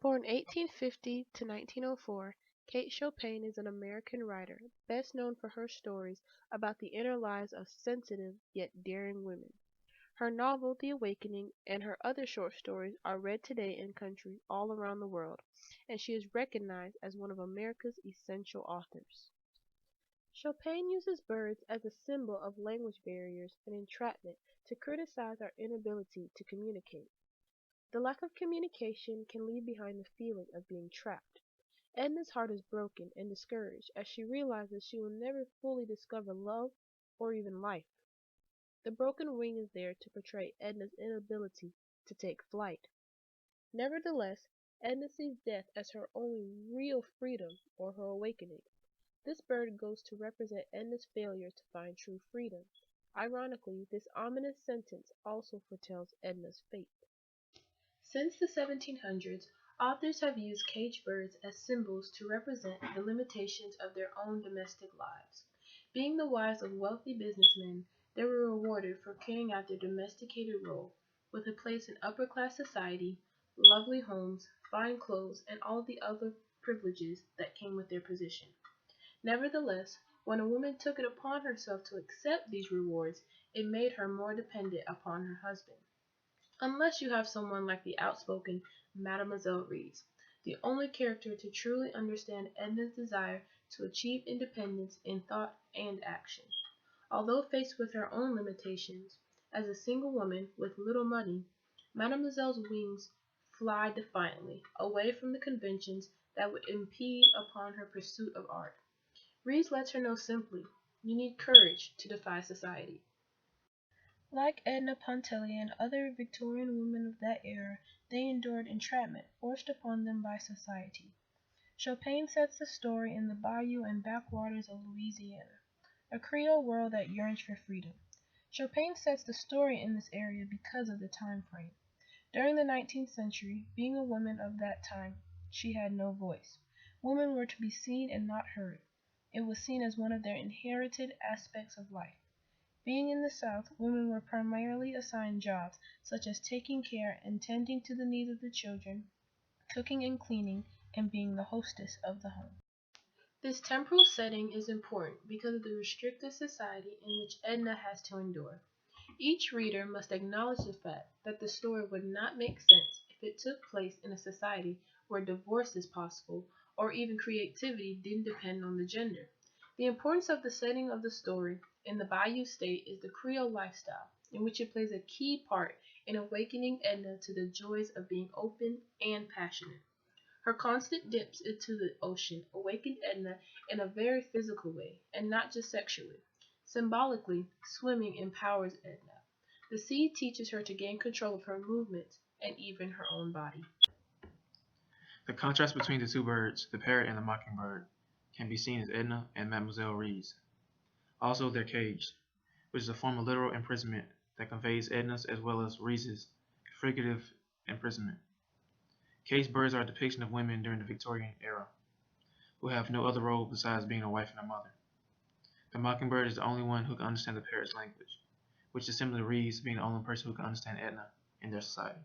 Born 1850 to 1904, Kate Chopin is an American writer, best known for her stories about the inner lives of sensitive yet daring women. Her novel, The Awakening, and her other short stories are read today in countries all around the world, and she is recognized as one of America's essential authors. Chopin uses birds as a symbol of language barriers and entrapment to criticize our inability to communicate. The lack of communication can leave behind the feeling of being trapped. Edna's heart is broken and discouraged as she realizes she will never fully discover love or even life. The broken wing is there to portray Edna's inability to take flight. Nevertheless, Edna sees death as her only real freedom or her awakening. This bird goes to represent Edna's failure to find true freedom. Ironically, this ominous sentence also foretells Edna's fate. Since the 1700s, authors have used caged birds as symbols to represent the limitations of their own domestic lives. Being the wives of wealthy businessmen, they were rewarded for carrying out their domesticated role, with a place in upper class society, lovely homes, fine clothes, and all the other privileges that came with their position. Nevertheless, when a woman took it upon herself to accept these rewards, it made her more dependent upon her husband. Unless you have someone like the outspoken Mademoiselle Reisz, the only character to truly understand Edna's desire to achieve independence in thought and action. Although faced with her own limitations, as a single woman with little money, Mademoiselle's wings fly defiantly, away from the conventions that would impede upon her pursuit of art. Reisz lets her know simply, you need courage to defy society. Like Edna Pontellier and other Victorian women of that era, they endured entrapment forced upon them by society. Chopin sets the story in the bayou and backwaters of Louisiana, a Creole world that yearns for freedom. Chopin sets the story in this area because of the time frame. During the 19th century, being a woman of that time, she had no voice. Women were to be seen and not heard. It was seen as one of their inherited aspects of life. Being in the South, women were primarily assigned jobs such as taking care and tending to the needs of the children, cooking and cleaning, and being the hostess of the home. This temporal setting is important because of the restrictive society in which Edna has to endure. Each reader must acknowledge the fact that the story would not make sense if it took place in a society where divorce is possible or even creativity didn't depend on the gender. The importance of the setting of the story in the Bayou State is the Creole lifestyle, in which it plays a key part in awakening Edna to the joys of being open and passionate. Her constant dips into the ocean awakened Edna in a very physical way, and not just sexually. Symbolically, swimming empowers Edna. The sea teaches her to gain control of her movements and even her own body. The contrast between the two birds, the parrot and the mockingbird, can be seen as Edna and Mademoiselle Reisz. Also, they're caged, which is a form of literal imprisonment that conveys Edna's as well as Reisz's figurative imprisonment. Caged birds are a depiction of women during the Victorian era, who have no other role besides being a wife and a mother. The mockingbird is the only one who can understand the parrot's language, which is similar to Reisz being the only person who can understand Edna in their society.